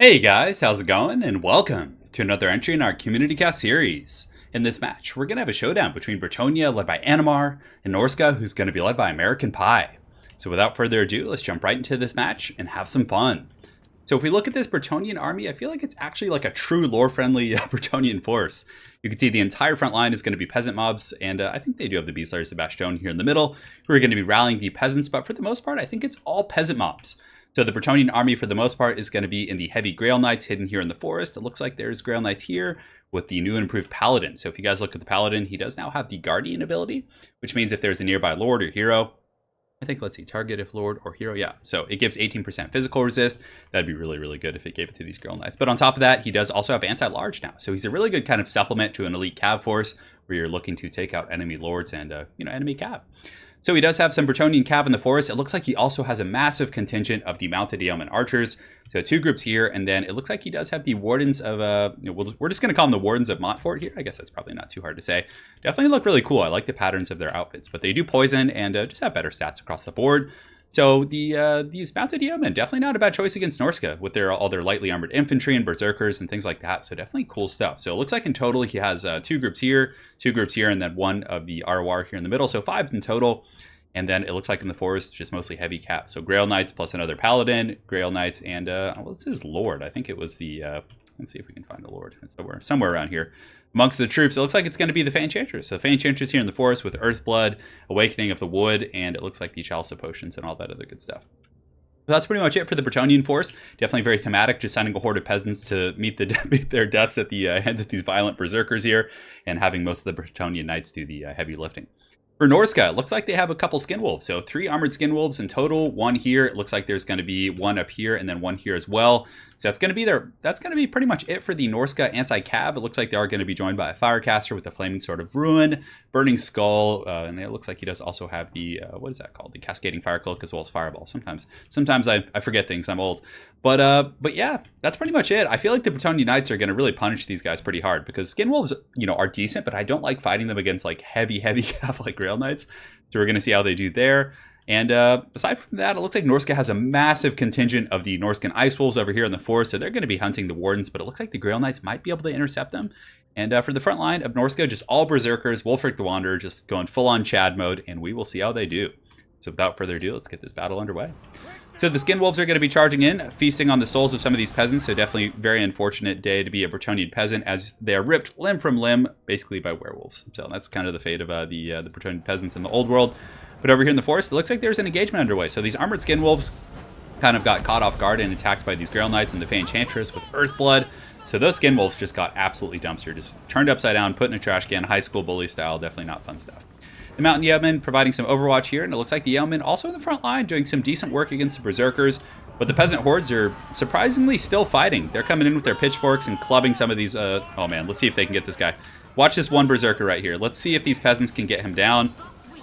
Hey guys, how's it going? And welcome to another entry in our Community Cast series. In this match, we're going to have a showdown between Bretonnia, led by Animar, and Norsca, who's going to be led by American Pie. So without further ado, let's jump right into this match and have some fun. So if we look at this Bretonnian army, I feel like it's actually like a true lore-friendly Bretonnian force. You can see the entire front line is going to be peasant mobs, and I think they do have the Beastlayers, the Bastion here in the middle, who are going to be rallying the peasants, but for the most part, I think it's all peasant mobs. So the Bretonnian army, for the most part, is going to be in the heavy Grail Knights hidden here in the forest. It looks like there's Grail Knights here with the new and improved Paladin. So if you guys look at the Paladin, he does now have the Guardian ability, which means if there's a nearby Lord or Hero, I think, let's see, target if Lord or Hero, yeah. So it gives 18% physical resist. That'd be really, really good if it gave it to these Grail Knights. But on top of that, he does also have anti-large now. So he's a really good kind of supplement to an elite cav force where you're looking to take out enemy Lords and, enemy cav. So he does have some Bretonnian cav in the forest. It looks like he also has a massive contingent of the mounted yeoman archers. So two groups here, and then it looks like he does have the wardens of, we're just going to call them the wardens of Montfort here. I guess that's probably not too hard to say. Definitely look really cool. I like the patterns of their outfits, but they do poison and just have better stats across the board. So these mounted yeomen, definitely not a bad choice against Norsca with all their lightly armored infantry and berserkers and things like that. So definitely cool stuff. So it looks like in total he has two groups here, and then one of the ROR here in the middle. So 5 in total. And then it looks like in the forest, just mostly heavy cap. So Grail Knights plus another Paladin, Grail Knights, and what's his Lord? I think it was the, let's see if we can find the Lord. It's somewhere around here. Amongst the troops, it looks like it's going to be the Enchantress. So the Enchantress here in the forest with Earthblood, Awakening of the Wood, and it looks like the Chalice of Potions and all that other good stuff. So that's pretty much it for the Bretonnian force. Definitely very thematic, just sending a horde of peasants to meet their deaths at the hands of these violent berserkers here, and having most of the Bretonnian knights do the heavy lifting. For Norsca, it looks like they have a couple skin wolves. So 3 armored skin wolves in total, 1 here. It looks like there's going to be 1 up here and then 1 here as well. So that's going to be pretty much it for the Norsca anti-cav. It looks like they are going to be joined by a Firecaster with the Flaming Sword of Ruin, Burning Skull, and it looks like he does also have the, what is that called? The Cascading Fire Cloak as well as Fireball. Sometimes I forget things, I'm old. But yeah, that's pretty much it. I feel like the Bretonnian Knights are going to really punish these guys pretty hard because Skin Wolves, are decent, but I don't like fighting them against like heavy cav like Grail Knights. So we're going to see how they do there. And aside from that, it looks like Norsca has a massive contingent of the Norscan Ice Wolves over here in the forest. So they're going to be hunting the Wardens, but it looks like the Grail Knights might be able to intercept them. And for the front line of Norsca, just all Berserkers, Wulfric the Wanderer, just going full-on Chad mode, and we will see how they do. So without further ado, let's get this battle underway. So the Skin Wolves are going to be charging in, feasting on the souls of some of these peasants. So definitely very unfortunate day to be a Bretonnian peasant as they are ripped limb from limb, basically by werewolves. So that's kind of the fate of the Bretonnian peasants in the old world. But over here in the forest, it looks like there's an engagement underway. So these armored Skin Wolves kind of got caught off guard and attacked by these Grail Knights and the Enchantress with Earthblood. So those Skin Wolves just got absolutely dumpster, just turned upside down, put in a trash can, high school bully style, definitely not fun stuff. The Mountain Yeomen providing some overwatch here, and it looks like the Yeomen also in the front line doing some decent work against the Berserkers, but the Peasant Hordes are surprisingly still fighting. They're coming in with their pitchforks and clubbing some of these, oh man, let's see if they can get this guy. Watch this one Berserker right here. Let's see if these peasants can get him down.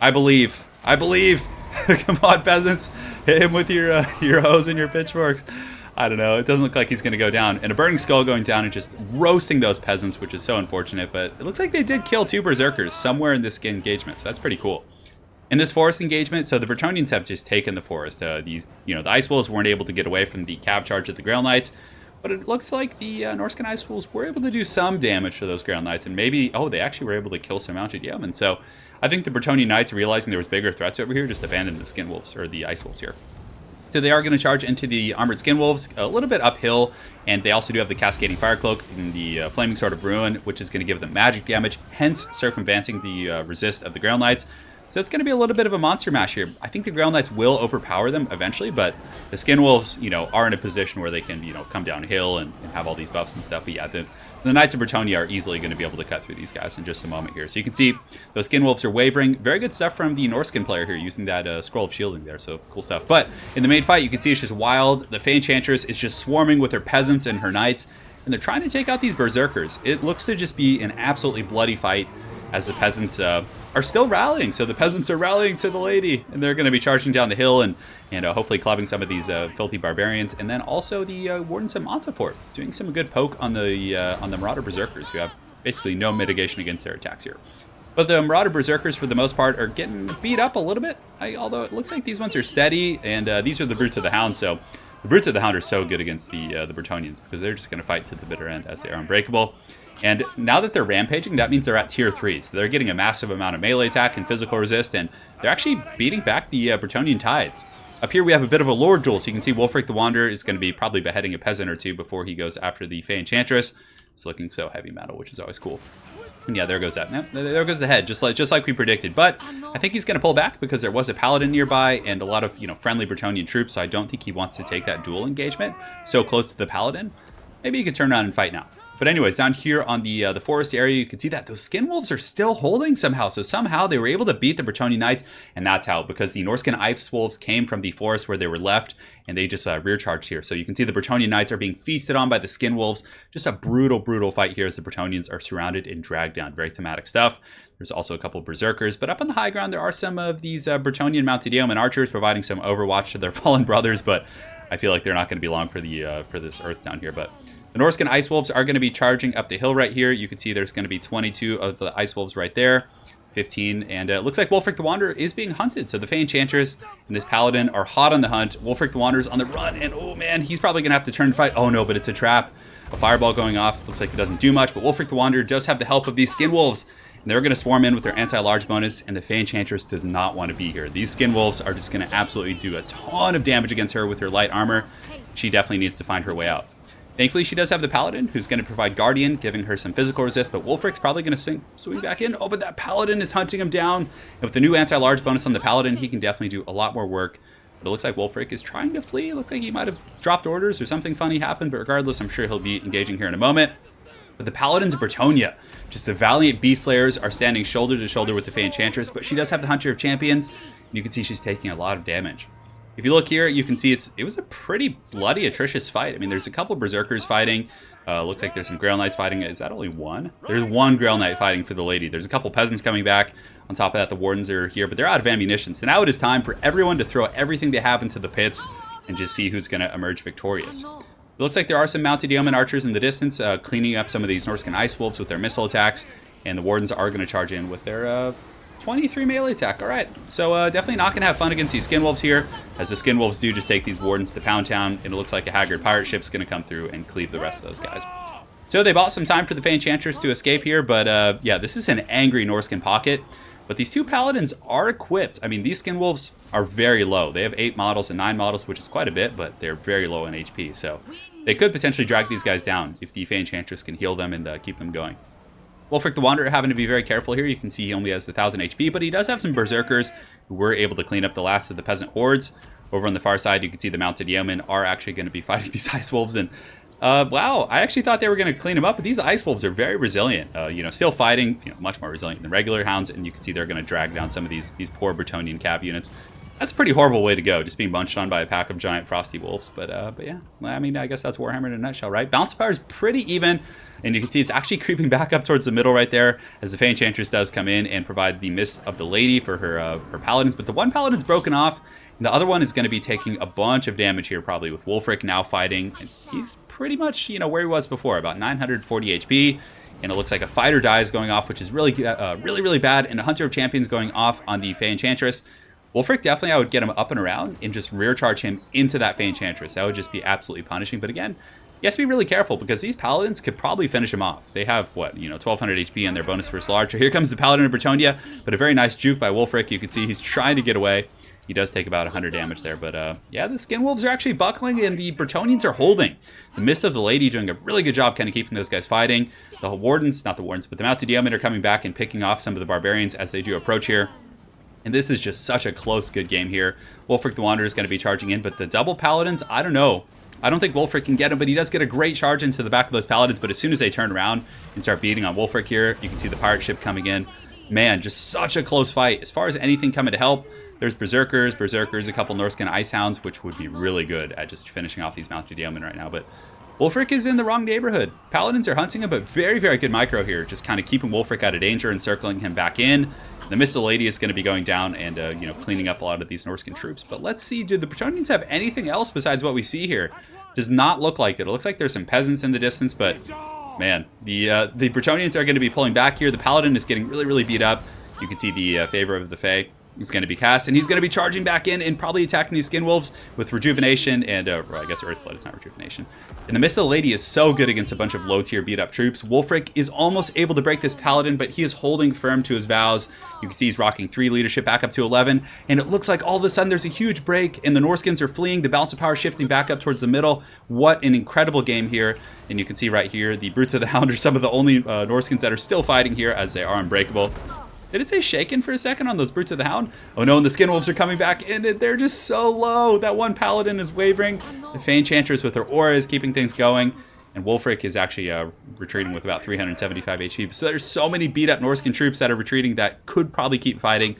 I believe. Come on, peasants, hit him with your hoes and your pitchforks. I don't know. It doesn't look like he's going to go down. And a Burning Skull going down and just roasting those peasants, which is so unfortunate. But it looks like they did kill 2 Berserkers somewhere in this engagement. So that's pretty cool. In this forest engagement, so the Bretonnians have just taken the forest. The Ice Wolves weren't able to get away from the cav charge of the Grail Knights. But it looks like the Norscan Ice Wolves were able to do some damage to those Grail Knights. And maybe, they actually were able to kill some mounted yeomen. So I think the Bretonnian Knights, realizing there was bigger threats over here, just abandoned the Skin Wolves, or the Ice Wolves here. So they are going to charge into the armored Skin Wolves a little bit uphill, and they also do have the Cascading Fire Cloak and the Flaming Sword of Ruin, which is going to give them magic damage, hence circumventing the resist of the Grail Knights. So it's going to be a little bit of a monster mash here. I think the Grail Knights will overpower them eventually, but the Skin Wolves, are in a position where they can, come downhill and have all these buffs and stuff. But yeah, the Knights of Bretonnia are easily going to be able to cut through these guys in just a moment here. So you can see those Skin Wolves are wavering. Very good stuff from the Norscan player here using that Scroll of Shielding there. So cool stuff. But in the main fight, you can see it's just wild. The Enchantress is just swarming with her peasants and her knights, and they're trying to take out these Berserkers. It looks to just be an absolutely bloody fight as the peasants are still rallying. So the peasants are rallying to the lady, and they're going to be charging down the hill and hopefully clubbing some of these filthy barbarians. And then also the Wardens of Montfort doing some good poke on the Marauder Berserkers, who have basically no mitigation against their attacks here. But the Marauder Berserkers, for the most part, are getting beat up a little bit. Although it looks like these ones are steady, and these are the Brutes of the Hound, so The Brutes of the Hound are so good against the Bretonnians because they're just going to fight to the bitter end as they are unbreakable. And now that they're rampaging, that means they're at tier 3. So they're getting a massive amount of melee attack and physical resist, and they're actually beating back the Bretonnian tides. Up here we have a bit of a lore duel, so you can see Wulfric the Wanderer is going to be probably beheading a peasant or two before he goes after the Fey Enchantress. It's looking so heavy metal, which is always cool. And yeah, there goes that. Nope, there goes the head, just like we predicted. But I think he's going to pull back because there was a paladin nearby and a lot of friendly Bretonnian troops. So I don't think he wants to take that duel engagement so close to the paladin. Maybe he could turn around and fight now. But anyways, down here on the forest area, you can see that those skin wolves are still holding somehow. So somehow they were able to beat the Bretonnian knights, and that's how, because the Norscan ice wolves came from the forest where they were left, and they just rear charged here. So you can see the Bretonnian knights are being feasted on by the skin wolves. Just a brutal, brutal fight here as the Bretonnians are surrounded and dragged down. Very thematic stuff. There's also a couple of berserkers, but up on the high ground there are some of these Bretonnian mounted yeoman archers providing some overwatch to their fallen brothers, but I feel like they're not going to be long for the for this earth down here. But the Norscan Ice Wolves are going to be charging up the hill right here. You can see there's going to be 22 of the Ice Wolves right there. 15, and it looks like Wulfric the Wanderer is being hunted. So the Fey Enchantress and this Paladin are hot on the hunt. Wulfric the Wanderer is on the run, and oh man, he's probably going to have to turn and fight. Oh no, but it's a trap. A fireball going off. Looks like it doesn't do much, but Wulfric the Wanderer does have the help of these Skin Wolves. And they're going to swarm in with their anti-large bonus, and the Fey Enchantress does not want to be here. These Skin Wolves are just going to absolutely do a ton of damage against her with her light armor. She definitely needs to find her way out. Thankfully, she does have the Paladin, who's going to provide Guardian, giving her some physical resist, but Wulfric's probably going to swing back in. Oh, but that Paladin is hunting him down. And with the new anti-large bonus on the Paladin, he can definitely do a lot more work. But it looks like Wulfric is trying to flee. It looks like he might have dropped orders or something funny happened, but regardless, I'm sure he'll be engaging here in a moment. But the Paladins of Bretonnia, just the valiant beast slayers, are standing shoulder to shoulder with the Fey Enchantress, but she does have the Hunter of Champions. And you can see she's taking a lot of damage. If you look here, you can see it was a pretty bloody, atrocious fight. I mean, there's a couple of Berserkers fighting. Looks like there's some Grail Knights fighting. Is that only one? There's one Grail Knight fighting for the lady. There's a couple peasants coming back. On top of that, the Wardens are here, but they're out of ammunition. So now it is time for everyone to throw everything they have into the pits and just see who's going to emerge victorious. It looks like there are some mounted yeoman archers in the distance, cleaning up some of these Norscan Ice Wolves with their missile attacks. And the Wardens are going to charge in with their 23 melee attack. All right, so definitely not going to have fun against these Skin Wolves here, as the Skin Wolves do just take these Wardens to Pound Town, and it looks like a Haggard pirate ship's going to come through and cleave the rest of those guys. So they bought some time for the Fey Enchantress to escape here, but yeah, this is an angry Norscan pocket. But these two Paladins are equipped. I mean, these Skin Wolves are very low. They have 8 models and 9 models, which is quite a bit, but they're very low in HP. So they could potentially drag these guys down if the Fey Enchantress can heal them and keep them going. Wulfric the Wanderer having to be very careful here. You can see he only has the 1000 HP, but he does have some Berserkers who were able to clean up the last of the peasant hordes. Over on the far side, you can see the mounted yeomen are actually going to be fighting these Ice Wolves. And wow, I actually thought they were going to clean them up, but these Ice Wolves are very resilient. Still fighting, much more resilient than regular hounds, and you can see they're going to drag down some of these poor Bretonnian cav units. That's a pretty horrible way to go, just being bunched on by a pack of giant frosty wolves. But yeah, I mean, I guess that's Warhammer in a nutshell, right? Bounce power is pretty even, and you can see it's actually creeping back up towards the middle right there, as the Fey Enchantress does come in and provide the Mist of the Lady for her Paladins. But the one Paladin's broken off, and the other one is going to be taking a bunch of damage here, probably with Wulfric now fighting. And he's pretty much, where he was before, about 940 HP. And it looks like a Fighter Die is going off, which is really bad, and a Hunter of Champions going off on the Fey Enchantress. Wulfric, definitely I would get him up and around and just rear charge him into that Fey Enchantress. That would just be absolutely punishing. But again, you have to be really careful because these Paladins could probably finish him off. They have, 1200 HP and their bonus for Archer. Here comes the Paladin of Bretonnia, but a very nice juke by Wulfric. You can see he's trying to get away. He does take about 100 damage there. But yeah, the Skin Wolves are actually buckling and the Bretonnians are holding. The Mist of the Lady doing a really good job kind of keeping those guys fighting. The Wardens, not the Wardens, but the Mounted Yeomen are coming back and picking off some of the Barbarians as they do approach here. And this is just such a close, good game here. Wulfric the Wanderer is going to be charging in, but the double Paladins, I don't know. I don't think Wulfric can get him, but he does get a great charge into the back of those Paladins. But as soon as they turn around and start beating on Wulfric here, you can see the pirate ship coming in. Man, just such a close fight. As far as anything coming to help, there's Berserkers, a couple Norscan Ice Hounds, which would be really good at just finishing off these Mounted Yeomen right now. But Wulfric is in the wrong neighborhood. Paladins are hunting him, but very, very good micro here. Just kind of keeping Wulfric out of danger and circling him back in. The Mist of the Lady is going to be going down and, cleaning up a lot of these Norscan troops. But let's see, do the Bretonnians have anything else besides what we see here? Does not look like it. It looks like there's some peasants in the distance, but man, the Bretonnians are going to be pulling back here. The Paladin is getting really, really beat up. You can see the favor of the Fae. is going to be cast, and he's going to be charging back in and probably attacking these Skin Wolves with Rejuvenation and, I guess Earthblood, it's not Rejuvenation. And the Mist of the Lady is so good against a bunch of low-tier beat-up troops. Wulfric is almost able to break this Paladin, but he is holding firm to his vows. You can see he's rocking 3 leadership back up to 11, and it looks like all of a sudden there's a huge break, and the Norskins are fleeing, the balance of power shifting back up towards the middle. What an incredible game here. And you can see right here, the Brutes of the Hound are some of the only Norskins that are still fighting here, as they are unbreakable. Did it say shaken for a second on those Brutes of the Hound? Oh no, and the Skin Wolves are coming back in, and they're just so low. That one Paladin is wavering. The Fey Enchantress with her aura is keeping things going. And Wulfric is actually retreating with about 375 HP. So there's so many beat-up Norscan troops that are retreating that could probably keep fighting.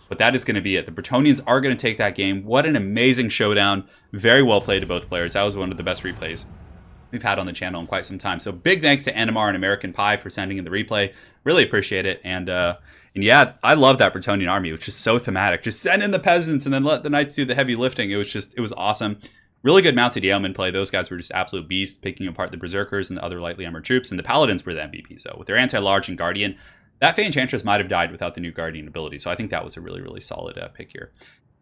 But that is going to be it. The Bretonnians are going to take that game. What an amazing showdown. Very well played to both players. That was one of the best replays we've had on the channel in quite some time. So big thanks to Animar and American Pie for sending in the replay. Really appreciate it. And yeah, I love that Bretonnian army. It was just so thematic. Just send in the peasants and then let the knights do the heavy lifting. It was awesome. Really good mounted yeoman play. Those guys were just absolute beasts, picking apart the berserkers and the other lightly armored troops. And the paladins were the MVP. So with their anti-large and guardian, that Fey Enchantress might have died without the new guardian ability. So I think that was a really, really solid pick here.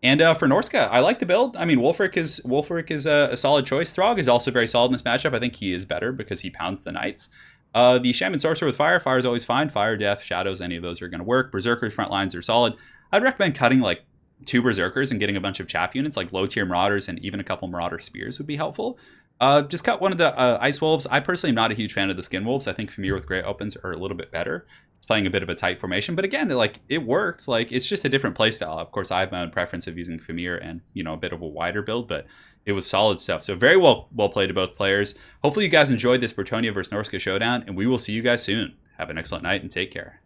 And for Norsca, I like the build. I mean, Wulfric is a solid choice. Throg is also very solid in this matchup. I think he is better because he pounds the knights. The Shaman Sorcerer with Fire. Fire is always fine. Fire, Death, Shadows, any of those are going to work. Berserkers front lines are solid. I'd recommend cutting like 2 Berserkers and getting a bunch of chaff units, like low-tier Marauders and even a couple Marauder Spears would be helpful. Just cut one of the Ice Wolves. I personally am not a huge fan of the Skin Wolves. I think Famir with Great Opens are a little bit better. It's playing a bit of a tight formation, but again, like it works. Like it's just a different playstyle. Of course, I have my own preference of using Famir and a bit of a wider build, but it was solid stuff. So very well played to both players. Hopefully you guys enjoyed this Bretonnia versus Norsca showdown, and we will see you guys soon. Have an excellent night and take care.